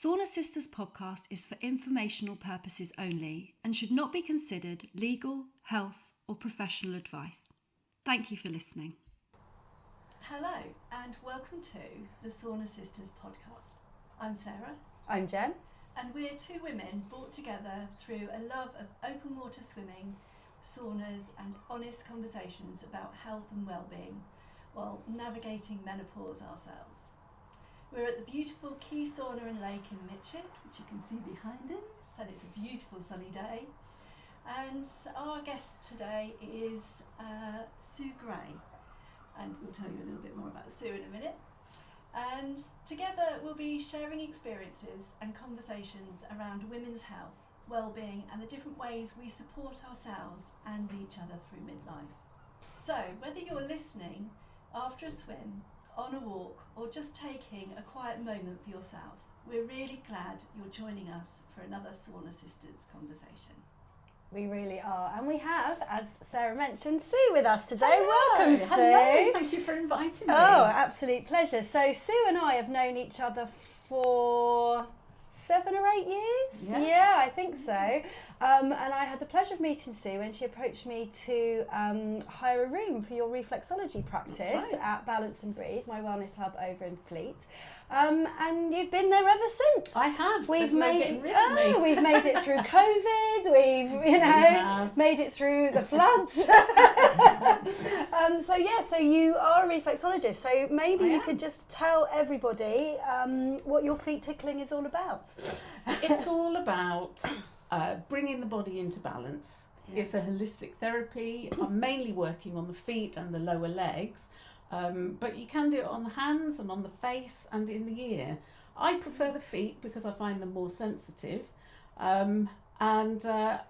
Sauna Sisters podcast is for informational purposes only and should not be considered legal, health or professional advice. Thank you for listening. Hello and welcome to the Sauna Sisters podcast. I'm Sarah. I'm Jen. And we're two women brought together through a love of open water swimming, saunas and honest conversations about health and well-being while navigating menopause ourselves. We're at the beautiful Quay Sauna and Lake in Mitchett, which you can see behind us, and it's a beautiful sunny day. And our guest today is Sue Gray, and we'll tell you a little bit more about Sue in a minute. And together we'll be sharing experiences and conversations around women's health, well-being and the different ways we support ourselves and each other through midlife. So whether you're listening after a swim, on a walk or just taking a quiet moment for yourself, we're really glad you're joining us for another Sauna Sisters conversation. We really are, and we have, as Sarah mentioned, Sue with us today. Hello. Welcome, Sue. Hello, thank you for inviting me. Oh, absolute pleasure. So Sue and I have known each other for 7 or 8 years. Yeah, I think so. And I had the pleasure of meeting Sue when she approached me to hire a room for your reflexology practice at Balance and Breathe, my wellness hub over in Fleet. And you've been there ever since. I have. We've There's no getting rid of me. We've made it through COVID. We've made it through the floods. So you are a reflexologist. So maybe you could just tell everybody what your feet tickling is all about. It's all about bringing the body into balance. Yeah. It's a holistic therapy. I'm mainly working on the feet and the lower legs, but you can do it on the hands and on the face and in the ear. I prefer the feet because I find them more sensitive, and I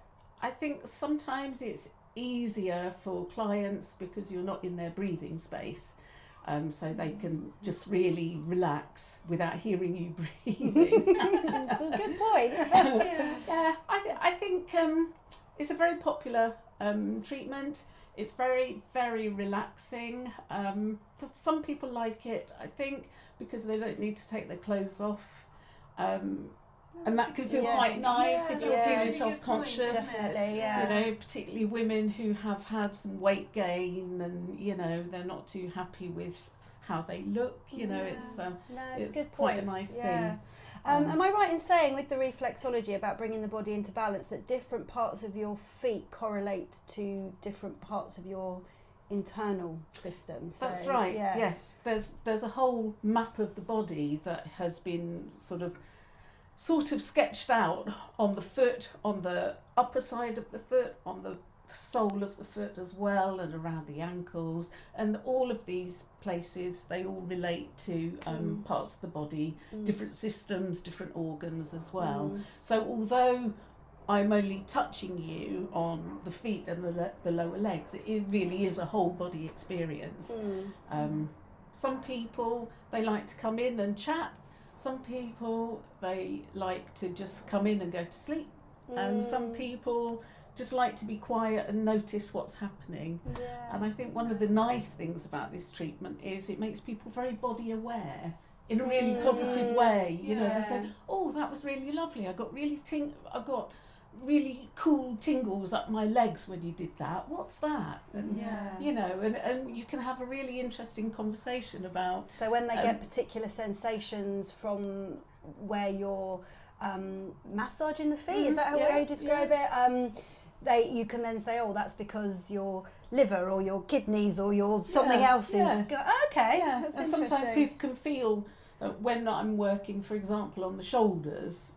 think sometimes it's easier for clients because you're not in their breathing space. So they can just really relax without hearing you breathing. That's a good point. I think it's a very popular treatment. It's very, very relaxing. Some people like it, I think, because they don't need to take their clothes off. And that can feel quite nice if you're feeling self-conscious. Definitely, particularly women who have had some weight gain and they're not too happy with how they look. It's quite a nice thing. Am I right in saying with the reflexology about bringing the body into balance that different parts of your feet correlate to different parts of your internal system? So, that's right. Yeah. Yes, there's a whole map of the body that has been sort of sketched out on the foot, on the upper side of the foot, on the sole of the foot as well, and around the ankles, and all of these places, they all relate to parts of the body, different systems, different organs as well. So although I'm only touching you on the feet and the lower legs, it really is a whole body experience. Some people, they like to come in and chat. Some people, they like to just come in and go to sleep. And some people just like to be quiet and notice what's happening. And I think one of the nice things about this treatment is it makes people very body aware in a really positive way. They say, oh, that was really lovely. I got really cool tingles up my legs when you did that. What's that? And and you can have a really interesting conversation about. So when they get particular sensations from where you're massaging the feet, is that how you describe it? You can then say, oh, that's because your liver or your kidneys or your something else is. Okay, that's and interesting. Sometimes people can feel when I'm working, for example, on the shoulders.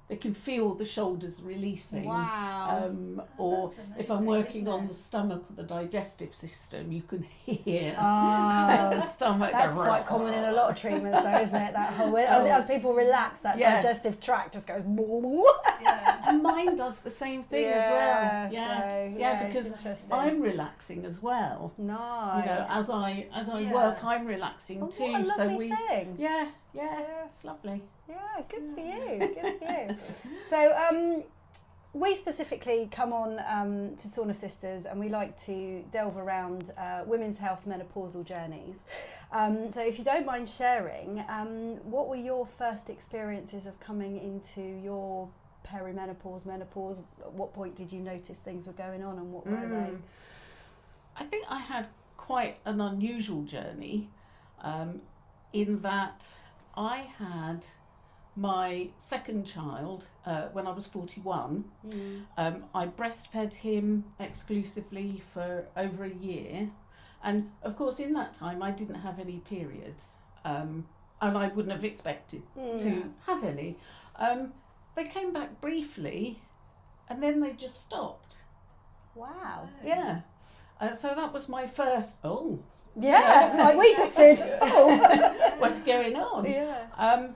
They can feel the shoulders releasing. Wow. Or if I'm working on the stomach or the digestive system, you can hear the stomach. That's quite common in a lot of treatments though, isn't it? That whole as people relax, that digestive tract just goes and mine does the same thing as well. Because I'm relaxing as well. Nice. As I work, I'm relaxing too. What a lovely thing. It's lovely. Yeah, good for you. Good for you. So, we specifically come on to Sauna Sisters, and we like to delve around women's health menopausal journeys. So if you don't mind sharing, what were your first experiences of coming into your perimenopause, menopause? At what point did you notice things were going on, and what were they? I think I had quite an unusual journey, in that I had my second child when I was 41. I breastfed him exclusively for over a year, and of course in that time I didn't have any periods, and I wouldn't have expected to have any. They came back briefly and then they just stopped. Wow. Yeah. So that was my first, Yeah, like we just did. What's going on? Yeah.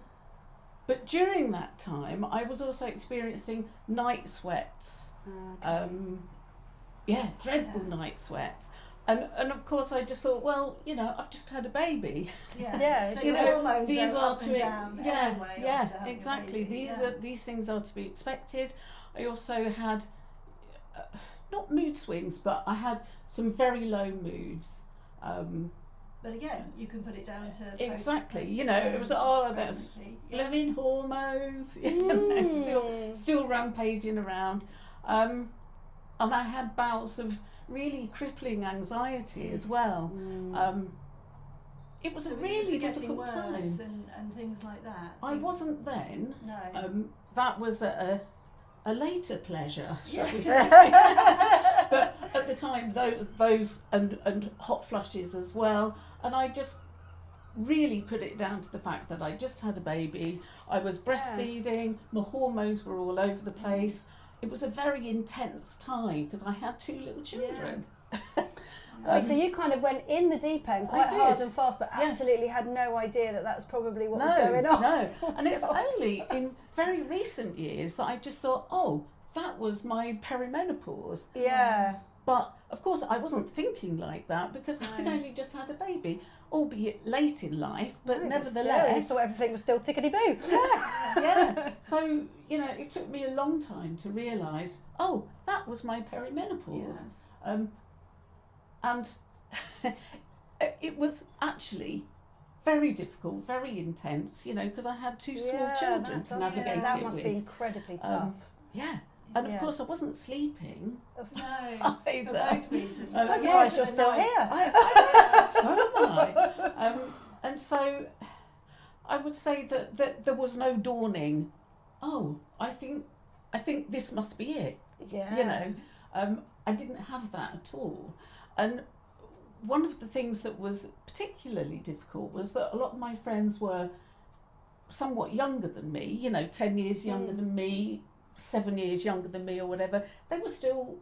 But during that time, I was also experiencing night sweats. Dreadful night sweats. And of course I just thought, well, I've just had a baby. So your hormones these are up and to down anyway. Exactly. These things are to be expected. I also had not mood swings, but I had some very low moods. But again, you can put it down to exactly. It was that's living hormones. Still rampaging around, and I had bouts of really crippling anxiety as well. It was a really difficult time. And things like that. I wasn't then. No. That was a later pleasure, shall we say? But at the time, those and hot flushes as well, and I just really put it down to the fact that I just had a baby. I was breastfeeding. My hormones were all over the place. It was a very intense time because I had 2 little children. So you kind of went in the deep end quite hard and fast, but absolutely had no idea that that's probably what was going on. No, and it's only in very recent years that I just thought, that was my perimenopause. Yeah. But of course I wasn't thinking like that because I'd only just had a baby, albeit late in life, but nevertheless. You thought everything was still tickety-boo. Yes, So, it took me a long time to realise, that was my perimenopause. And it was incredibly very difficult, very intense, because I had 2 small children to navigate it with. That must be incredibly tough. And of course I wasn't sleeping. No, for both reasons. I'm surprised you're still here. So am I. And so I would say that there was no dawning, I think this must be it. I didn't have that at all. And one of the things that was particularly difficult was that a lot of my friends were somewhat younger than me, 10 years younger than me, 7 years younger than me or whatever. They were still,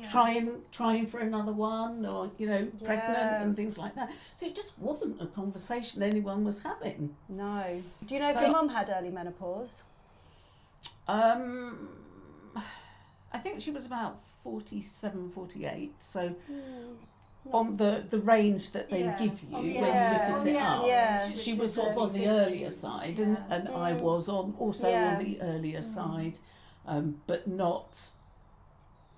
trying for another one or, pregnant and things like that. So it just wasn't a conversation anyone was having. No. Do you know if your mum had early menopause? I think she was about 47, 48. So on the range that they give you when you look at it up, she was sort of on the earlier side, and I was also on the earlier side, but not.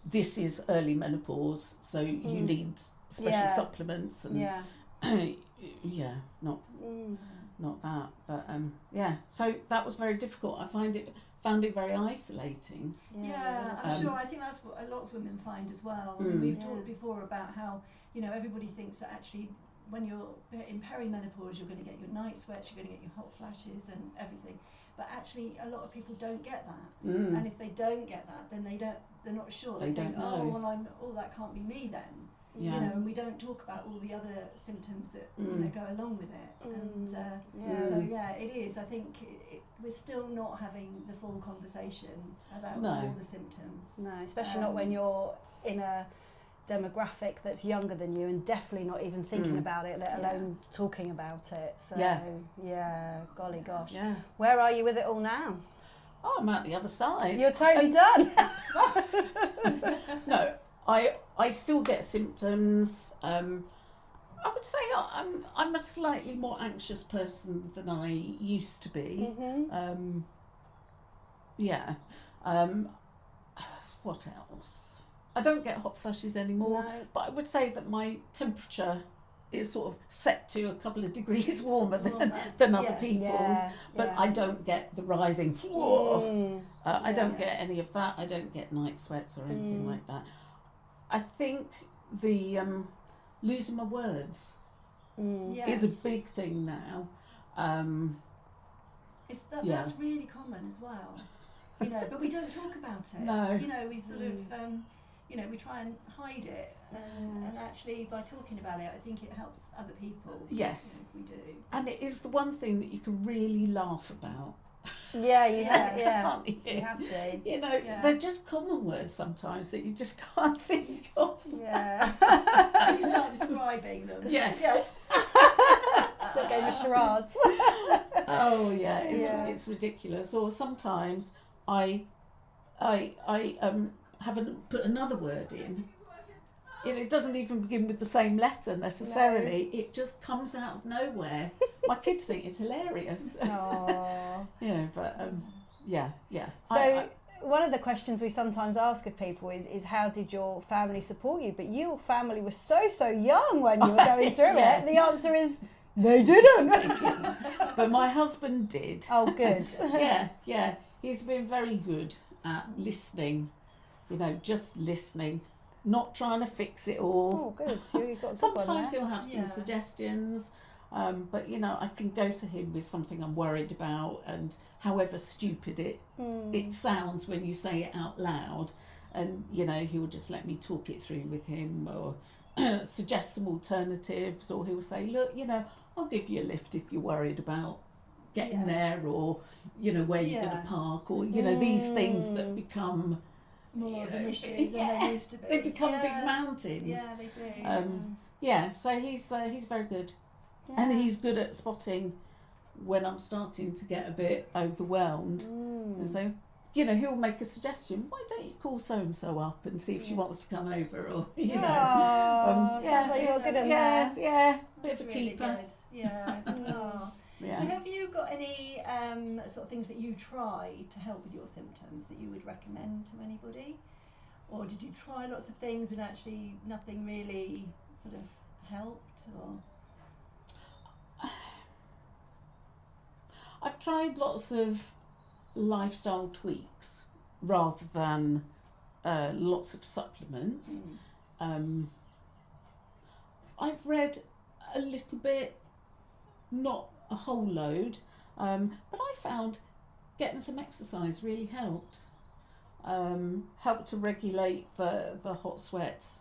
This is early menopause, so you need special supplements and not that. But so that was very difficult. I found it very isolating. I'm sure. I think that's what a lot of women find as well. I mean, we've talked before about how everybody thinks that actually when you're in perimenopause you're going to get your night sweats, you're going to get your hot flashes and everything, but actually a lot of people don't get that. And if they don't get that, then they're not sure. They think, that can't be me then. And we don't talk about all the other symptoms that go along with it. And so it is. I think we're still not having the full conversation about all the symptoms. No, especially not when you're in a demographic that's younger than you and definitely not even thinking about it, let alone talking about it. So golly gosh. Where are you with it all now? I'm at the other side. You're totally done. No, I still get symptoms. I would say I'm a slightly more anxious person than I used to be. what else? I don't get hot flushes anymore, No. but I would say that my temperature is sort of set to a couple of degrees warmer than other Yes. people's. Yeah, But yeah. I don't get the rising, whoa. I don't Yeah. get any of that. I don't get night sweats or anything Mm. like that. I think the losing my words Yes. is a big thing now. Yeah. That's really common as well, you know, but we don't talk about it. No. You know, we sort of, you know, we try and hide it, and actually by talking about it, I think it helps other people. Yes. You know, if we do. And it is the one thing that you can really laugh about. Yeah, you have, Yes. yeah. Can't you? You have to. You know, Yeah. they're just common words sometimes that you just can't think of. Yeah. And you start describing them. Yeah. Yeah. The game of charades. Oh yeah, it's Yeah. ridiculous. Or sometimes I haven't put another word in. It doesn't even begin with the same letter necessarily. It just comes out of nowhere. My kids think it's hilarious. Aww. You know, but yeah. So one of the questions we sometimes ask of people is how did your family support you? But your family was so young when you were going through Yeah. it. The answer is they didn't. But my husband did. Oh, good. Yeah. He's been very good at listening. You know, just listening, not trying to fix it all. Oh, good. You've got a good Sometimes one there. he'll have some Yeah. suggestions, but you know, I can go to him with something I'm worried about, and however stupid it sounds when you say it out loud, and you know, he will just let me talk it through with him, or suggest some alternatives, or he'll say, look, you know, I'll give you a lift if you're worried about getting there, or you know, where you're going to park, or you know, these things that become More of you an know, issue than they used to be. they become big mountains. Yeah, they do. Yeah, so he's very good, and he's good at spotting when I'm starting to get a bit overwhelmed. And so, you know, he'll make a suggestion. Why don't you call so and so up and see if she wants to come over, or you know. Sounds like you're good at that. Yeah, bit That's of a really keeper. good. Yeah. Oh. Yeah. So have you got any sort of things that you tried to help with your symptoms that you would recommend to anybody? Or did you try lots of things and actually nothing really sort of helped? Or I've tried lots of lifestyle tweaks rather than lots of supplements. I've read a little bit, not a whole load, but I found getting some exercise really helped. Helped to regulate the hot sweats.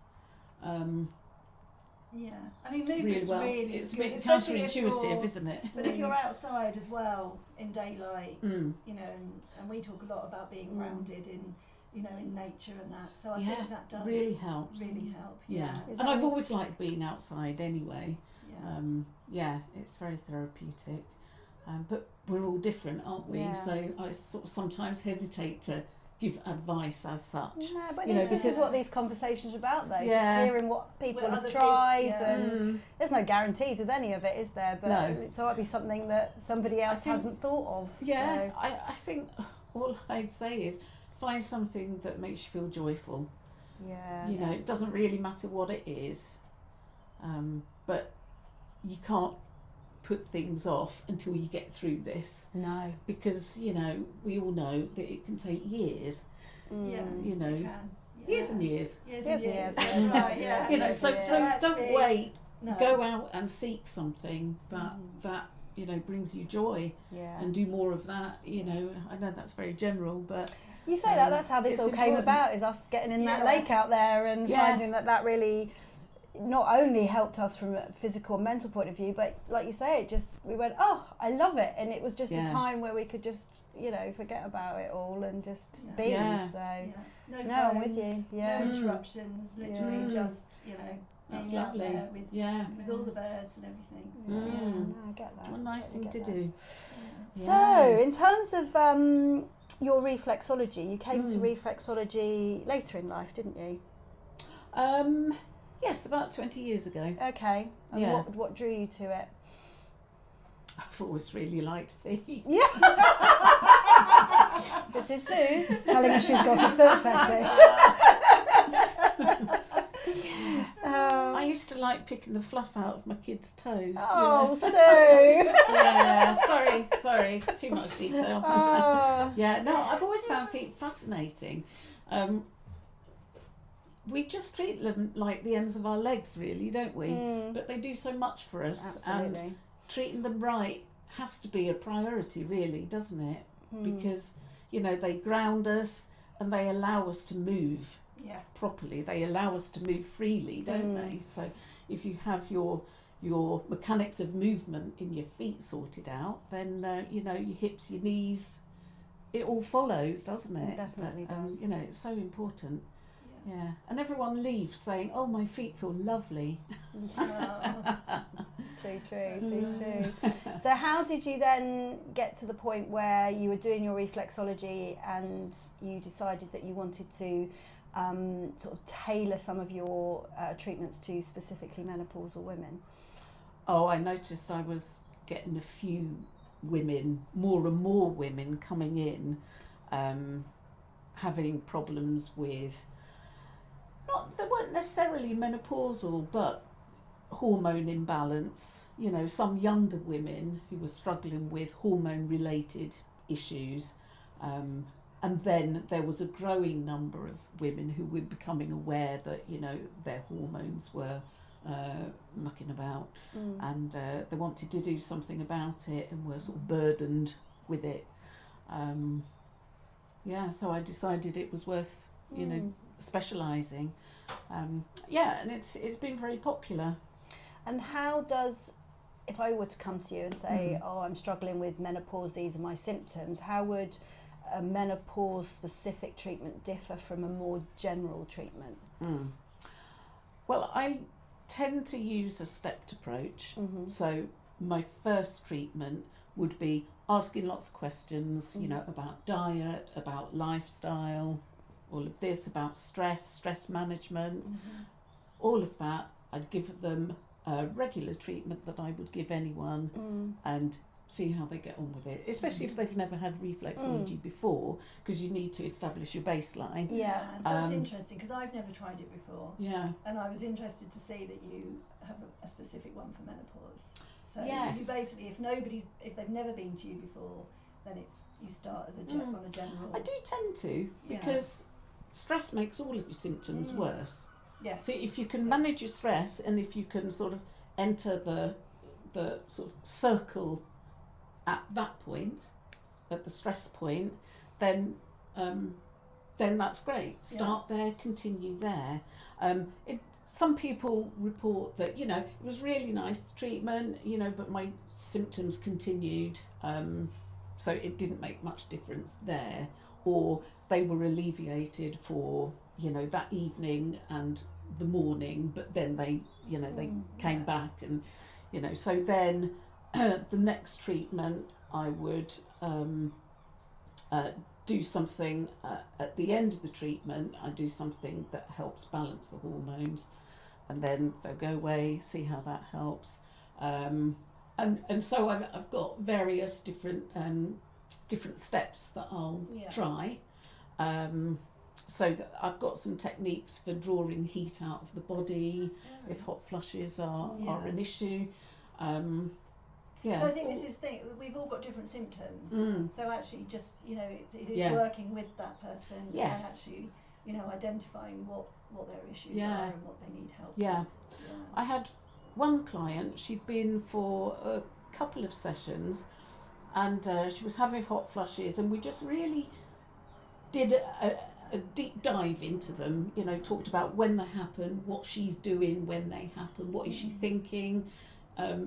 yeah, I mean movement's Really well. really It's a good, bit especially if counterintuitive, you're- isn't it? But if you're outside as well in daylight, Mm. you know, and we talk a lot about being grounded in, you know, in nature and that. So I Yeah, think that does really helps. really help. Yeah, Is and that I've all- always liked being outside anyway. Yeah. Yeah, it's very therapeutic. But we're all different, aren't we? Yeah. So I sort of sometimes hesitate to give advice as such. No, but You know, this is because- what these conversations are about, though. Just Yeah. hearing what people What have other tried, people- yeah. and there's no guarantees with any of it, is there? But No. it might be something that somebody else think- hasn't thought of. Yeah, So. I think all I'd say is find something that makes you feel joyful. Yeah. You know, it doesn't really matter what it is, but you can't put things off until you get through this, No. because you know, we all know that it can take years, Yeah, you know, you can. years and years. Years Years and and years. years, That's yeah. right. Yeah. You know, so Yeah. don't Actually, wait. No. Go out and seek something that you know brings you joy, Yeah. and do more of that. You know, I know that's very general, but You say that, that's how this it's all came important. about, is us getting in that Yeah. lake out there and Yeah. finding that really not only helped us from a physical and mental point of view, but like you say, it just, we went, oh, I love it. And it was just Yeah. a time where we could just, you know, forget about it all and just Yeah. be. Yeah. So, Yeah. No, No, I'm with phones, you. Yeah. No Mm. interruptions. Literally, Yeah. just you know, that's being out lovely. there with Yeah, with all the birds and everything. So, yeah, Mm. no, I get that. what a nice Totally thing to get that. do. yeah. So, in terms of your reflexology, you came to Mm. reflexology later in life, didn't you? Yes, about 20 years ago. Okay. And Yeah. what drew you to it? I've always really liked feet. Yeah. This is Sue. Tell telling us she's got a foot fetish. I used to like picking the fluff out of my kids' toes. Oh, Sue. Yeah, sorry, too much detail. Oh. Yeah, no, I've always found feet fascinating. We just treat them like the ends of our legs, really, don't we? But they do so much for us. Absolutely. And treating them right has to be a priority, really, doesn't it? Because, you know, they ground us and they allow us to move properly. They allow us to move freely, don't they? So if you have your mechanics of movement in your feet sorted out, then, you know, your hips, your knees, it all follows, doesn't it? It definitely does. You know, it's so important. Yeah, and everyone leaves saying, "Oh, my feet feel lovely." True. So how did you then get to the point where you were doing your reflexology and you decided that you wanted to sort of tailor some of your treatments to specifically menopausal women? Oh, I noticed I was getting a few women, more and more women coming in, having problems with, they weren't necessarily menopausal, but hormone imbalance. You know, some younger women who were struggling with hormone related issues, and then there was a growing number of women who were becoming aware that, you know, their hormones were mucking about, and they wanted to do something about it and were sort of burdened with it. So I decided it was worth, you know, specialising. And it's been very popular. And how does, if I were to come to you and say, oh, I'm struggling with menopause, these are my symptoms, how would a menopause specific treatment differ from a more general treatment? Well, I tend to use a stepped approach. So my first treatment would be asking lots of questions, you know, about diet, about lifestyle, all of this, about stress management, all of that. I'd give them a regular treatment that I would give anyone and see how they get on with it, especially if they've never had reflexology before, because you need to establish your baseline. Yeah, that's interesting, because I've never tried it before. Yeah. And I was interested to see that you have a specific one for menopause. So yes. you basically, if they've never been to you before, then you start as on a general. I do tend to, because stress makes all of your symptoms worse. Yeah. So if you can manage your stress, and if you can sort of enter the sort of circle at that point, at the stress point, then that's great. Start there, continue there. Some people report that, you know, it was really nice, the treatment, you know, but my symptoms continued, so it didn't make much difference there, or they were alleviated for, you know, that evening and the morning, but then they, you know, they came back, and, you know, so then the next treatment I would do something at the end of the treatment. I do something that helps balance the hormones, and then they'll go away, see how that helps, and so I've got various different steps that I'll try. So that I've got some techniques for drawing heat out of the body if hot flushes are an issue. So I think this is the thing, we've all got different symptoms. So actually just, you know, it is working with that person and actually, you know, identifying what their issues are and what they need help with. I had one client, she'd been for a couple of sessions, and she was having hot flushes, and we just really did a deep dive into them, you know, talked about when they happen, what she's doing when they happen, what is she thinking,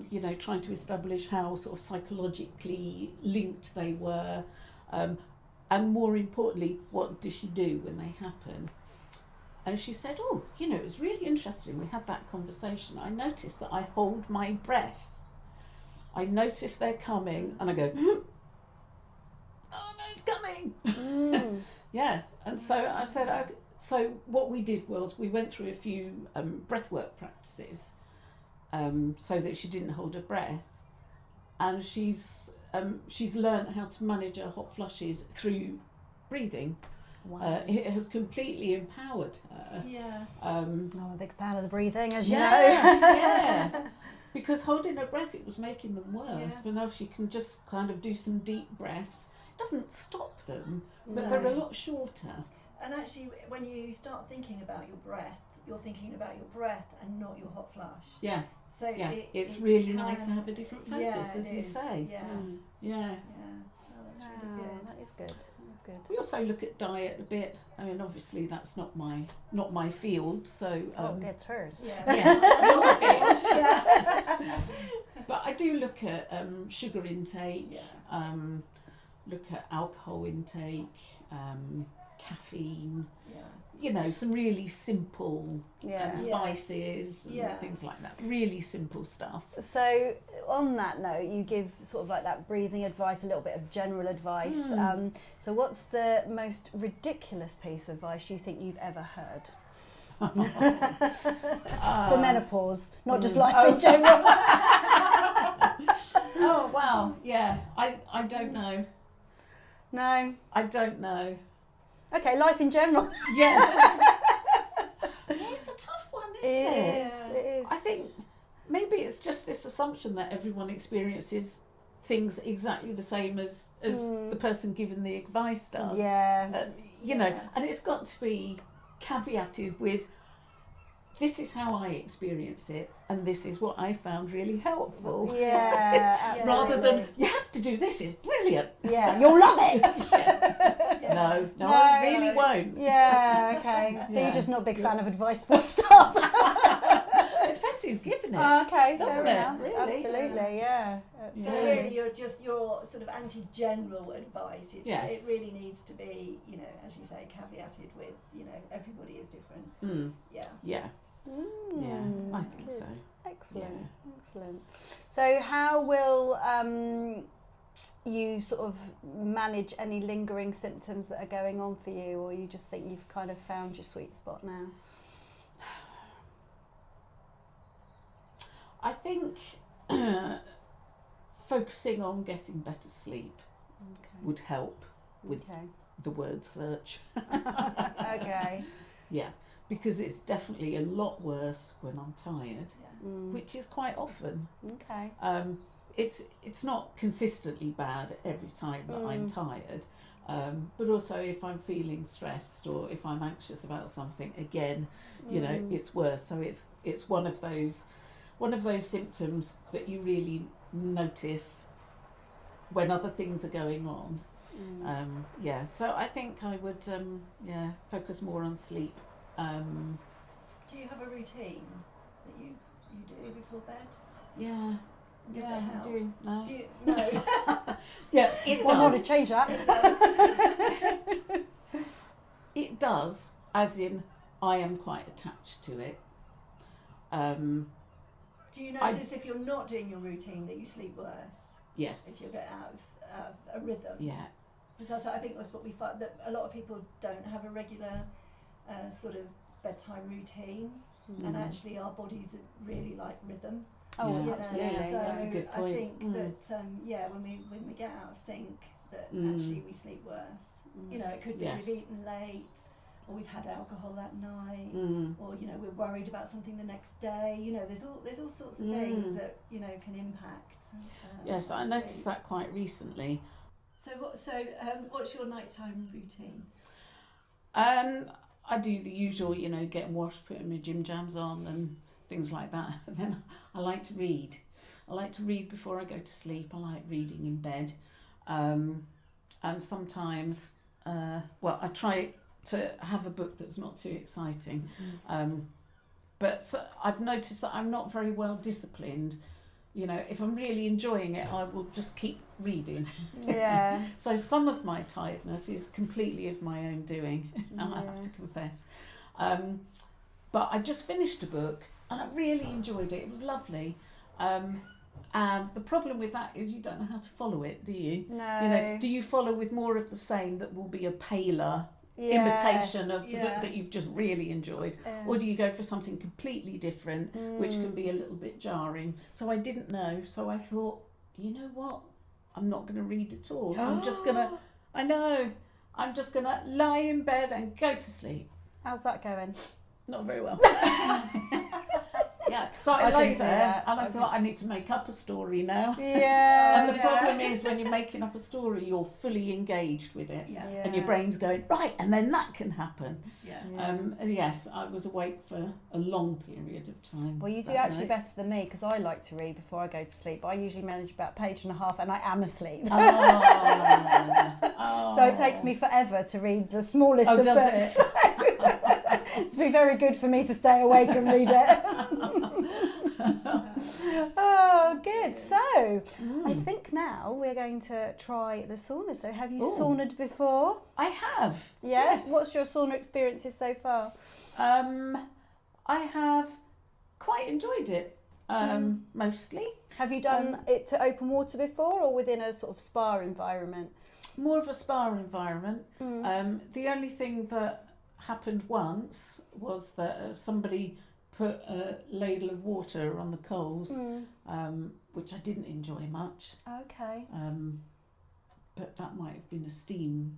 you know, trying to establish how sort of psychologically linked they were, and more importantly, what does she do when they happen. And she said, oh, you know, it was really interesting, we had that conversation, I noticed that I hold my breath, I notice they're coming, and I go, oh no, it's coming. Yeah, and so I said, so what we did was we went through a few breathwork practices, so that she didn't hold her breath, and she's learned how to manage her hot flushes through breathing. Wow. It has completely empowered her. Yeah. I'm a big fan of the breathing, as you know. Yeah. Because holding her breath, it was making them worse. Yeah. But now she can just kind of do some deep breaths. It doesn't stop them, but No. they're a lot shorter. And actually, when you start thinking about your breath, you're thinking about your breath and not your hot flush. Yeah. So Yeah, it's it really can- nice to have a different focus, yeah, as it you is. say. Yeah. Yeah. Yeah. Oh, that's really good. That is good. Good. We also look at diet a bit. I mean, obviously that's not my field, so It's hers. Yeah. yeah, not my field. Yeah. But I do look at sugar intake, Yeah. look at alcohol intake, caffeine. Yeah. You know, some really simple Yeah. spices and Yeah. things like that. Really simple stuff. So on that note, you give sort of like that breathing advice, a little bit of general advice. So what's the most ridiculous piece of advice you think you've ever heard? For menopause, not just life in general. Oh wow, yeah. I don't know. No. I don't know. Okay, life in general. Yeah. It's a tough one, isn't it? It is. I think maybe it's just this assumption that everyone experiences things exactly the same as the person giving the advice does. Yeah. You know, and it's got to be caveated with, this is how I experience it, and this is what I found really helpful. Yeah, absolutely. Rather than, you have to do this, it's brilliant. Yeah, you'll love it. No, No. I really won't. Yeah, okay. So Yeah. you're just not a big fan of advice for stuff. It depends who's giving it. Okay, Doesn't fair it? enough. Really? Absolutely, yeah. So Yeah. really, your sort of anti-general advice. Yes. It really needs to be, you know, as you say, caveated with, you know, everybody is different. Yeah. Yeah, yeah, I think good. so. Excellent, excellent. So how will you sort of manage any lingering symptoms that are going on for you, or you just think you've kind of found your sweet spot now? I think focusing on getting better sleep would help with the word search. Okay. Yeah, because it's definitely a lot worse when I'm tired, which is quite often. Okay. It's not consistently bad every time that I'm tired, but also if I'm feeling stressed or if I'm anxious about something, again, you know, it's worse. So it's one of those symptoms that you really notice when other things are going on. Yeah, so I think I would focus more on sleep. Do you have a routine that you do before bed? Yeah. Does Yeah, it help? I do. No. Do you, no. Yeah, it I want does. to change that. It does, as in I am quite attached to it. Do you notice if you're not doing your routine that you sleep worse? Yes. If you get out of a rhythm? Yeah. Because I think that's what we find, that a lot of people don't have a regular sort of bedtime routine, and actually our bodies really like rhythm. Oh, Yeah, absolutely. So That's a good point. I think that when we get out of sync, that actually we sleep worse. You know, it could be Yes. we've eaten late, or we've had alcohol that night, or you know we're worried about something the next day. You know, there's all sorts of things that you know can impact. Yes, I noticed that quite recently. So what's your nighttime routine? I do the usual, you know, getting washed, putting my gym jams on and things like that. And then I like to read. I like to read before I go to sleep. I like reading in bed. And sometimes, I try to have a book that's not too exciting. But so I've noticed that I'm not very well disciplined. You know, if I'm really enjoying it, I will just keep reading. Yeah. So some of my tiredness is completely of my own doing, I have to confess. But I just finished a book and I really enjoyed it. It was lovely. And the problem with that is you don't know how to follow it, do you? No. You know, do you follow with more of the same that will be a paler imitation of the book that you've just really enjoyed, or do you go for something completely different which can be a little bit jarring? So I didn't know, so I thought, you know what, I'm not going to read at all. I'm just going to, I know, I'm just going to lie in bed and go to sleep. How's that going? Not very well. Yeah, so I I lay can do there that. and I thought I need to make up a story now. Yeah. And the problem is when you're making up a story, you're fully engaged with it. Yeah. And your brain's going, right, and then that can happen. Yeah. And yes, I was awake for a long period of time. Well, you do that actually night. better than me because I like to read before I go to sleep. I usually manage about a page and a half and I am asleep. Oh. So it takes me forever to read the smallest of does books. It's been very good for me to stay awake and read it. Oh, good. So, I think now we're going to try the sauna. So, have you saunaed before? I have. Yeah? Yes. What's your sauna experiences so far? I have quite enjoyed it, mostly. Have you done it to open water before or within a sort of spa environment? More of a spa environment. The only thing that happened once was that somebody put a ladle of water on the coals, which I didn't enjoy much. Okay. But that might have been a steam.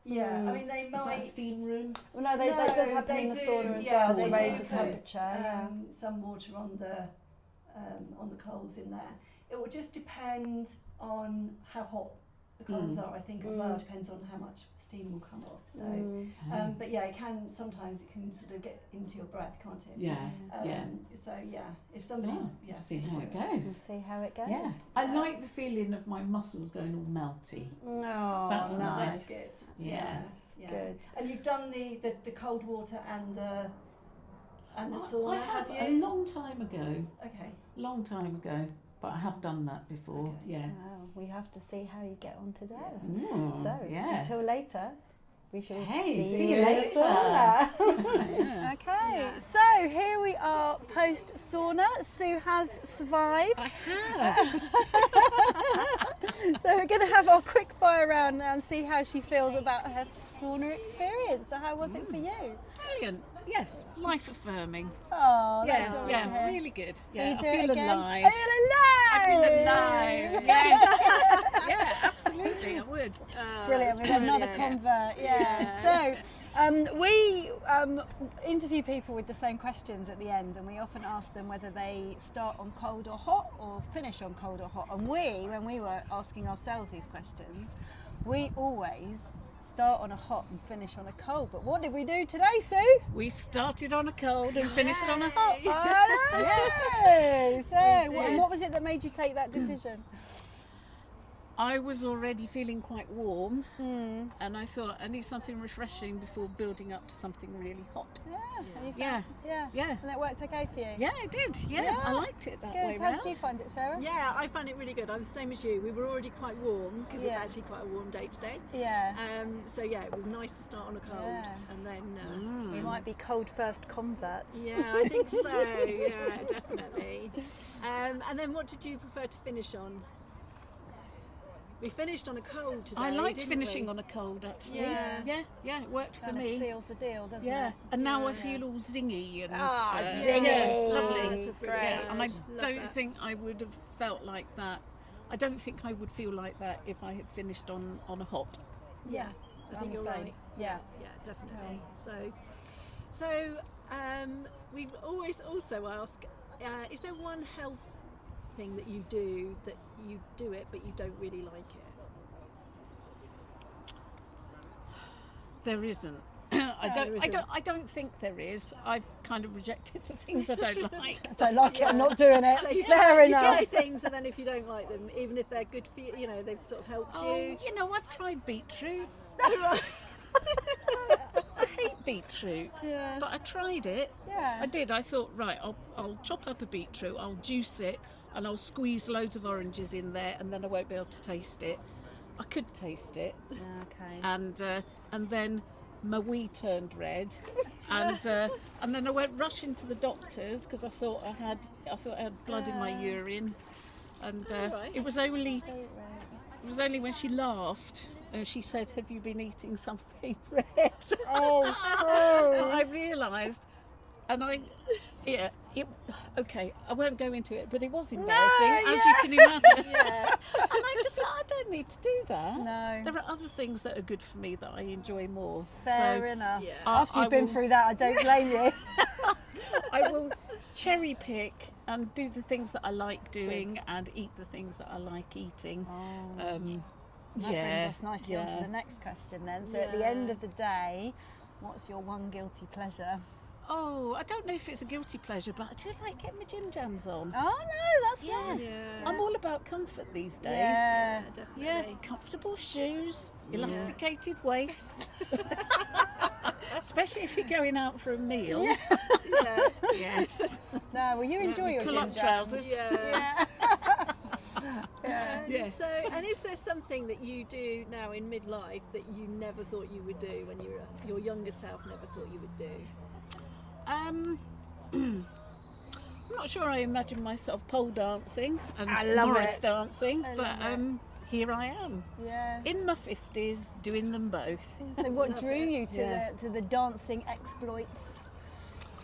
Yeah, I mean they might. Is that a steam room? Well, no, that does happen in the sauna as well, to raise the temperature. Some water on the coals in there. It will just depend on how hot the coals are, I think, as well. Depends on how much steam will come off. So, but yeah, it can sometimes sort of get into your breath, can't it? Yeah, yeah. So yeah, if somebody's see how it goes. See how it goes. Yes, I like the feeling of my muscles going all melty. Oh, That's nice. That's good. Yes. Yeah. Good. And you've done the cold water and the sauna, I have you? a long time ago. Okay. Long time ago, but I have done that before. Okay. Yeah. Well, we have to see how you get on today. Mm, So, yes. until later, we shall See you in the later. sauna. Yeah. Okay, Yeah. so here we are post sauna. Sue has survived. I have. So we're going to have our quick fire round now and see how she feels about her sauna experience. So how was it for you? Brilliant. Yes, life affirming. Oh, that's Yeah, all yeah, right. really good. So Yeah, you do I it feel again? alive. I feel alive. I feel alive. Yes, yes, yeah, absolutely, I would. Brilliant, we've got another convert. Yeah. So we interview people with the same questions at the end, and we often ask them whether they start on cold or hot or finish on cold or hot. And when we were asking ourselves these questions, we always start on a hot and finish on a cold. But what did we do today, Sue? We started on a cold and finished on a hot. Yay! So, did. what was it that made you take that decision? I was already feeling quite warm, and I thought I need something refreshing before building up to something really hot. Yeah. Yeah. And that worked okay for you? Yeah, it did. Yeah, I liked it that way Good. How round. did you find it, Sarah? Yeah, I found it really good. I was the same as you. We were already quite warm because it's actually quite a warm day today. Yeah. So yeah, it was nice to start on a cold, Yeah. and then We might be cold first converts. yeah, I think so. Yeah, definitely. And then what did you prefer to finish on? We finished on a cold today. I liked didn't finishing we? on a cold actually. Yeah. Yeah, it worked for Kind of me. seals the deal, doesn't Yeah, it? and now I feel all zingy and zingy. yeah, lovely. That's a brilliant Yeah, and I word. Love don't that. think I would have felt like that. I don't think I would feel like that if I had finished on a hot. Yeah, I I'm think the you're same. right. Yeah. Yeah, definitely. So we always also ask, is there one health thing that you do that you do it but you don't really like it? There isn't. I don't think there is. I've kind of rejected the things I don't like. I don't like it, I'm not doing it. So you Fair you try enough. things, and then if you don't like them, even if they're good for you, they've sort of helped you. You know, I've tried beetroot. I hate beetroot, Yeah. but I tried it. Yeah. I did. I thought, right, I'll chop up a beetroot, I'll juice it, and I'll squeeze loads of oranges in there, and then I won't be able to taste it. I could taste it, Okay. and then my wee turned red, and then I went rushing to the doctors because I thought I had blood in my urine, and right. it was only when she laughed and she said, "Have you been eating something red?" Oh, sorry. I realised, and okay, I won't go into it, but it was embarrassing, as you can imagine. Yeah. And I just thought, I don't need to do that. No. There are other things that are good for me that I enjoy more. Fair enough. Yeah. After you've been will- through that, I don't blame you. I will cherry pick and do the things that I like doing and eat the things that I like eating. That brings us nicely on to the next question then. So at the end of the day, what's your one guilty pleasure? Oh, I don't know if it's a guilty pleasure, but I do like getting my gym jams on. Oh no, that's Yes. nice. Yeah. I'm all about comfort these days. Yeah. Definitely. Yeah, comfortable shoes, elasticated waists. Especially if you're going out for a meal. Yeah. Yes. No, well you enjoy your pull gym up jams. trousers. Yeah. Yeah. Yeah. So, and is there something that you do now in midlife that you never thought you would do when you were your younger self never thought you would do? I'm not sure I imagine myself pole dancing and I love Morris it. dancing, I but love it. here I am Yeah. in my 50s doing them both. So what drew you to Yeah. the dancing exploits?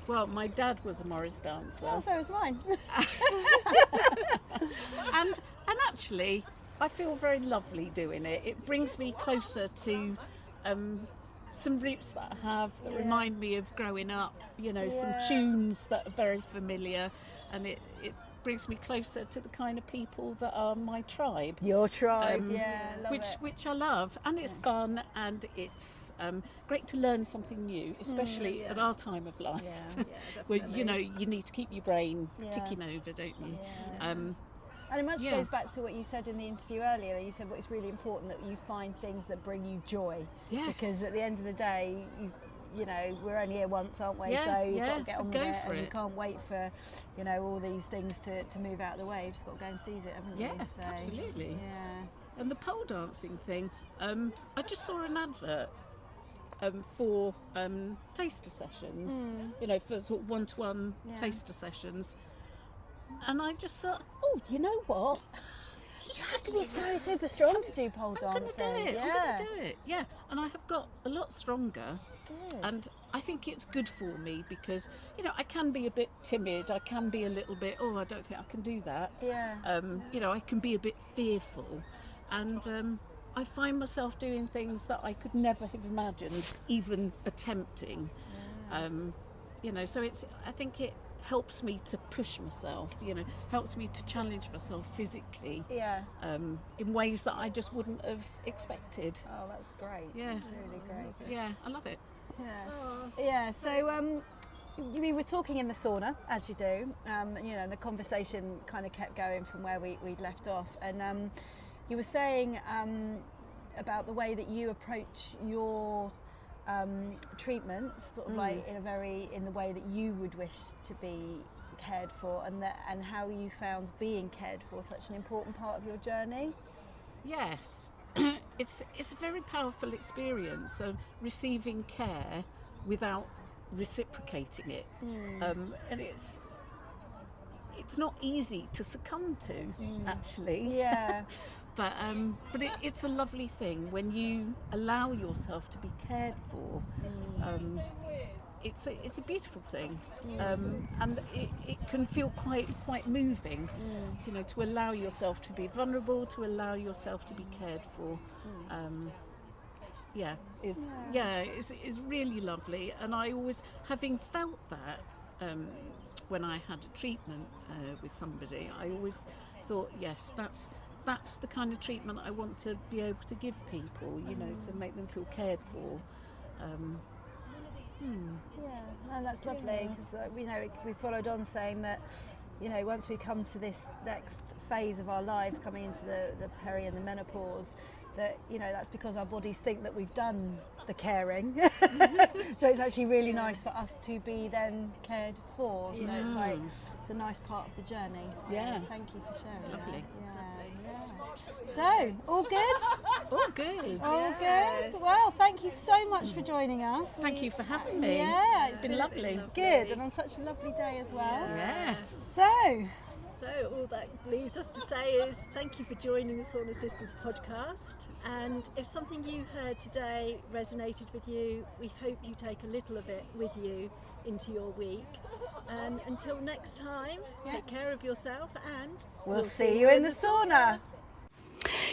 Well, my dad was a Morris dancer, Oh, so is mine. and actually, I feel very lovely doing it. It brings me closer to some roots that I have that remind me of growing up. You know, some tunes that are very familiar, and it brings me closer to the kind of people that are my tribe. Your tribe, Um, love it. which I love, and it's fun, and it's great to learn something new, especially at our time of life, Yeah. where you know you need to keep your brain Yeah. ticking over, don't you? Yeah. And it much Yeah. goes back to what you said in the interview earlier. You said, well, it's really important that you find things that bring you joy. Yes. Because at the end of the day, you know, we're only here once, aren't we? Yeah, so you've got yeah, to get so on with go it, for and you it. can't wait for, you know, all these things to move out of the way. You've just got to go and seize it, haven't Yeah, you? So, absolutely. Yeah. And the pole dancing thing, I just saw an advert for taster sessions, you know, for sort of one-to-one Yeah. taster sessions, and I just thought, oh, you know what? You have to be so super strong to do pole I'm dancing. going to do it. Yeah. I'm going to do it. Yeah, and I have got a lot stronger. Good. And I think it's good for me because, you know, I can be a bit timid. I can be a little bit, oh, I don't think I can do that. Yeah. You know, I can be a bit fearful. And I find myself doing things that I could never have imagined, even attempting. You know, so I think it helps me to push myself, you know, helps me to challenge myself physically Yeah. in ways that I just wouldn't have expected. Oh, that's great. Yeah. That's really great. Yeah, I love it. Yes. Yeah. So, we were talking in the sauna, as you do. You know, the conversation kind of kept going from where we'd left off, and you were saying about the way that you approach your treatments, sort of like in the way that you would wish to be cared for, and how you found being cared for such an important part of your journey. Yes, it's a very powerful experience of receiving care without reciprocating it, and it's not easy to succumb to, actually. Yeah. But it's a lovely thing when you allow yourself to be cared for. It's a beautiful thing, and it can feel quite moving, you know, to allow yourself to be vulnerable, to allow yourself to be cared for. It's really lovely, and I always, having felt that when I had a treatment with somebody, I always thought, yes, that's the kind of treatment I want to be able to give people, you know, to make them feel cared for. Yeah, and that's lovely because you know we followed on saying that, you know, once we come to this next phase of our lives, coming into the peri and the menopause, that, you know, that's because our bodies think that we've done the caring. So it's actually really nice for us to be then cared for. So it's like, it's a nice part of the journey. So thank you for sharing. It's lovely. That. Yeah. So, all good? Oh, good. All good. Well, thank you so much for joining us. Thank you for having me. Yeah, It's been lovely. Good, and on such a lovely day as well. Yes. So, So all that leaves us to say is thank you for joining the Sauna Sisters podcast, and if something you heard today resonated with you, we hope you take a little of it with you into your week. And until next time, take care of yourself, and We'll see you in the sauna.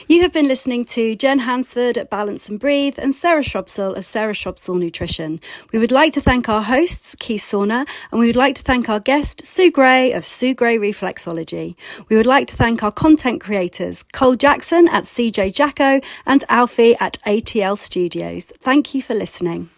You have been listening to Jen Hansford at Balance and Breathe and Sarah Shrubsall of Sarah Shrubsall Nutrition. We would like to thank our hosts, Keith Sauna, and we would like to thank our guest, Sue Gray of Sue Gray Reflexology. We would like to thank our content creators, Cole Jackson at CJ Jacko and Alfie at ATL Studios. Thank you for listening.